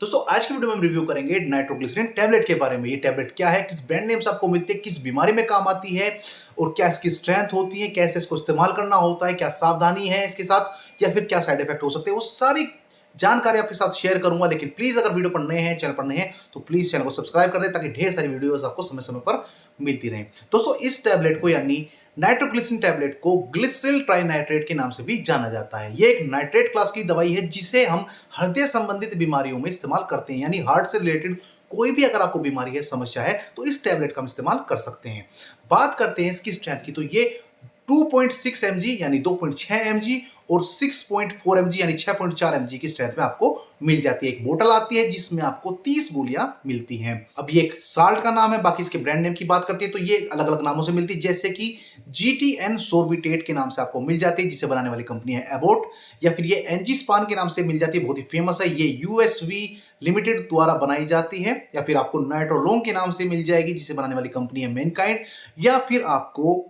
दोस्तों आज की वीडियो में हम रिव्यू करेंगे नाइट्रोग्लिसरीन टैबलेट के बारे में। ये टैबलेट क्या है, किस ब्रांड नेम से आपको मिलती है, किस बीमारी में काम आती है और क्या इसकी स्ट्रेंथ होती है, कैसे इसको इस्तेमाल करना होता है, क्या सावधानी है इसके साथ या फिर क्या साइड इफेक्ट हो सकते हैं, वो सारी जानकारी आपके साथ शेयर करूंगा। लेकिन प्लीज अगर वीडियो पर नए हैं, चैनल पर नए हैं तो प्लीज चैनल को सब्सक्राइब कर दें ताकि ढेर सारी वीडियोस आपको समय समय पर मिलती रहें। दोस्तों इस टैबलेट को यानी नाइट्रोग्लिसरीन टैबलेट को ग्लिसरल ट्राइनाइट्रेट के नाम से भी जाना जाता है। ये एक नाइट्रेट क्लास की दवाई है जिसे हम हृदय संबंधित बीमारियों में इस्तेमाल करते हैं, यानी हार्ट से रिलेटेड कोई भी अगर आपको बीमारी है, समस्या है तो इस टैबलेट का हम इस्तेमाल कर सकते हैं। बात करते हैं इसकी स्ट्रेंथ की, तो ये 2.6 mg यानी 2.6 mg और 6.4 mg यानी 6.4 mg की स्ट्रेंथ में आपको मिल जाती है। एक बोतल आती है जिसमें आपको 30 गोलियां मिलती हैं। अब ये एक साल्ट का नाम है, बाकी इसके ब्रांड नेम की बात करते हैं तो ये अलग अलग नामों से मिलती है, जैसे कि GTN सोर्बिटेट के नाम से आपको मिल जाती है जिसे बनाने वाली कंपनी है एबोट, या फिर ये एनजीस्पान के नाम से मिल जाती है, बहुत ही फेमस है, ये यूएसवी लिमिटेड द्वारा बनाई जाती है, या फिर आपको नाइट्रोलोंग के नाम से मिल जाएगी जिसे बनाने वाली कंपनी है मैनकाइंड, या फिर आपको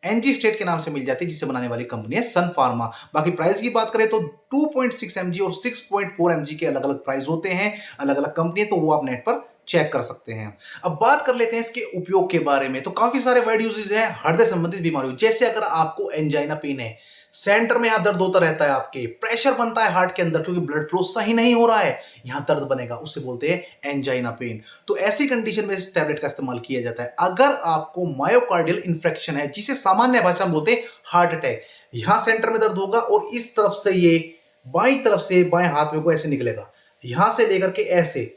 एनजी स्टेट के नाम से मिल जाती है जिसे बनाने वाली कंपनी है सन फार्मा। बाकी प्राइस की बात करें तो 2.6 mg और 6.4 mg के अलग अलग प्राइस होते हैं, अलग अलग कंपनी है, तो वो आप नेट पर चेक कर सकते हैं। अब बात कर लेते हैं इसके उपयोग के बारे में। तो काफी सारे वाइड यूजेस हैं हृदय संबंधित बीमारियों, जैसे अगर आपको एंजाइना पेन है, सेंटर में यहां दर्द होता रहता है, आपके प्रेशर बनता है हार्ट के अंदर क्योंकि ब्लड फ्लो सही नहीं हो रहा है, यहां दर्द बनेगा, उसे बोलते हैं एंजाइना पेन। तो ऐसी कंडीशन में इस टैबलेट का इस्तेमाल किया जाता है। अगर आपको मायोकार्डियल इंफ्रेक्शन है, जिसे सामान्य भाषा में बोलते हैं हार्ट अटैक, यहां सेंटर में दर्द होगा और इस तरफ से ये बाईं तरफ से बाएं हाथ में को ऐसे निकलेगा, यहां से लेकर के ऐसे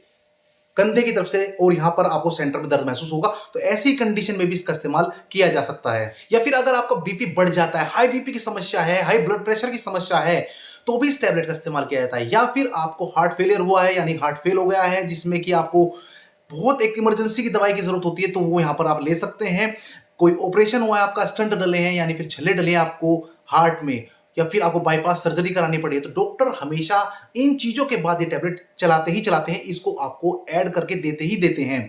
कंधे की तरफ से, और यहां पर आपको सेंटर में दर्द महसूस होगा, तो ऐसी कंडीशन में भी इसका इस्तेमाल किया जा सकता है। या फिर अगर आपका बीपी बढ़ जाता है, हाई बीपी की समस्या है, हाई ब्लड प्रेशर की समस्या है, तो भी इस टैबलेट का इस्तेमाल किया जाता है। या फिर आपको हार्ट फेलियर हुआ है, यानी हार्ट फेल हो गया है जिसमें कि आपको बहुत एक इमरजेंसी की दवाई की जरूरत होती है, तो वो यहां पर आप ले सकते हैं। कोई ऑपरेशन हुआ है, आपका स्टंट डले हैं यानी फिर छल्ले डले हैं आपको हार्ट में, या फिर आपको बाईपास सर्जरी करानी पड़ी है, तो डॉक्टर हमेशा इन चीजों के बाद ये टैबलेट चलाते हैं, इसको आपको ऐड करके देते ही देते हैं।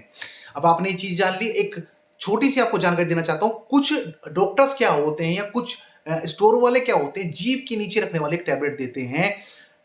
अब आपने ये चीज जान ली। एक छोटी सी आपको जानकारी देना चाहता हूं, कुछ डॉक्टर्स क्या होते हैं या कुछ स्टोर वाले क्या होते हैं, जीभ के नीचे रखने वाले एक टैबलेट देते हैं।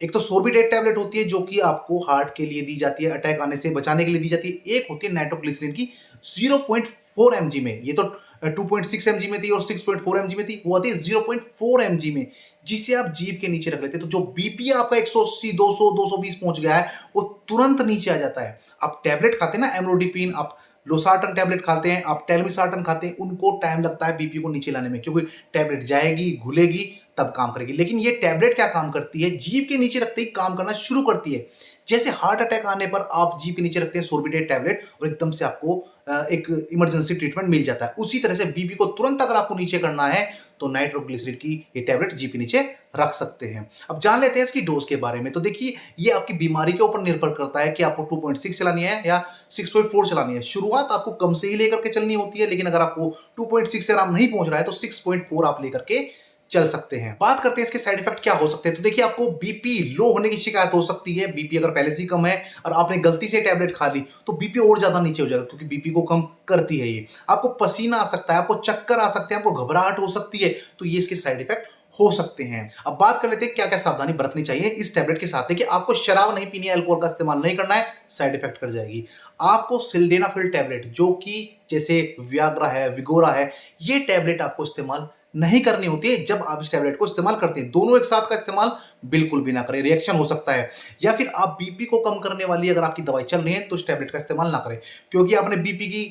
एक तो सोर्बिडेट टैबलेट होती है जो कि आपको हार्ट के लिए दी जाती है, अटैक आने से बचाने के लिए दी जाती है। एक होती है नाइट्रोग्लिसरीन की 0.4 mg में, ये तो 2.6 mg में थी और 6.4 mg में थी, वो आती है 0.4 mg में, जिसे आप जीभ के नीचे रख लेते हैं। तो जो बीपी आपका 180 200 220 पहुंच गया है वो तुरंत नीचे आ जाता है। आप टैबलेट खाते हैं ना, एमलोडिपिन, आप लोसार्टन टैबलेट खाते हैं, आप टेलमिसार्टन खाते हैं, उनको टाइम लगता है बीपी को नीचे लाने में, क्योंकि टैबलेट जाएगी, घुलेगी, तब काम करेगी। लेकिन ये टैबलेट क्या काम करती है, जीभ के नीचे रखते ही काम करना शुरू करती है। जैसे हार्ट अटैक आने पर आप जीभ के नीचे रखते हैं सोर्बिडेट टैबलेट और एकदम से आपको एक इमरजेंसी ट्रीटमेंट मिल जाता है। उसी तरह से बीपी को तुरंत अगर आपको नीचे करना है तो नाइट्रोग्लिसरीन की ये टैबलेट जीभ के नीचे रख सकते हैं। अब जान लेते हैं इसकी डोज के बारे में। तो देखिए, ये आपकी बीमारी के ऊपर निर्भर करता है कि आपको 2.6 चलानी है या 6.4 चलानी है। शुरुआत आपको कम से ही लेकर के चलनी होती है, लेकिन अगर आपको 2.6 से आराम नहीं पहुंच रहा है तो 6.4 आप लेकर के चल सकते हैं। बात करते हैं इसके साइड इफेक्ट क्या हो सकते हैं। तो देखिए, आपको बीपी लो होने की शिकायत हो सकती है। बीपी अगर पहले से ही कम है और आपने गलती से टैबलेट खा ली तो बीपी और ज्यादा नीचे हो जाएगा, क्योंकि बीपी को कम करती है ये। आपको पसीना आ सकता है, आपको चक्कर आ सकते हैं, आपको घबराहट हो सकती है, तो ये इसके साइड इफेक्ट हो सकते हैं। अब बात कर लेते हैं क्या क्या सावधानी बरतनी चाहिए इस टैबलेट के साथ। देखिए, आपको शराब नहीं पीनी है, अल्कोहल का इस्तेमाल नहीं करना है, साइड इफेक्ट कर जाएगी। आपको सिल्डेनाफिल टैबलेट, जो कि जैसे वियाग्रा है, विगोरा है, ये टैबलेट आपको इस्तेमाल नहीं करनी होती है जब आप इस टैबलेट को इस्तेमाल करते हैं। दोनों एक साथ का इस्तेमाल बिल्कुल भी ना करें, रिएक्शन हो सकता है। या फिर आप बीपी को कम करने वाली अगर आपकी दवाई चल रही है तो इस टैबलेट का इस्तेमाल ना करें, क्योंकि आपने बीपी की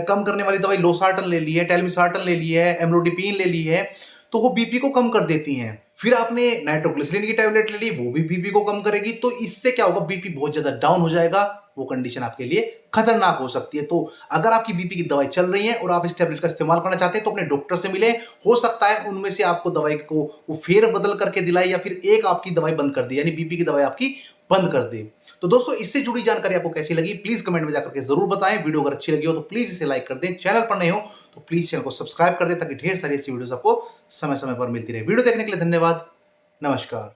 कम करने वाली दवाई लोसार्टन ले ली है, टेलमिसार्टन ले ली है, एमलोडिपिन ले ली है, तो वो बीपी को कम कर देती हैं। फिर आपने नाइट्रोग्लिसरीन की टैबलेट ले ली, वो भी बीपी को कम करेगी, तो इससे क्या होगा, बीपी बहुत ज्यादा डाउन हो जाएगा, वो कंडीशन आपके लिए खतरनाक हो सकती है। तो अगर आपकी बीपी की दवाई चल रही है और आप इस टैबलेट का इस्तेमाल करना चाहते हैं तो अपने डॉक्टर से मिलें। हो सकता है उनमें से आपको दवाई को वो फेर बदल करके दिलाए, या फिर एक आपकी दवाई बंद कर दे, यानी बीपी की दवाई आपकी बंद कर दे। तो दोस्तों, इससे जुड़ी जानकारी आपको कैसी लगी प्लीज कमेंट में जाकर के जरूर बताएं। वीडियो अगर अच्छी लगी हो तो प्लीज इसे लाइक कर दें, चैनल पर नए हो तो प्लीज चैनल को सब्सक्राइब कर दें ताकि ढेर सारी ऐसी वीडियोस आपको समय समय पर मिलती रहे। वीडियो देखने के लिए धन्यवाद। नमस्कार।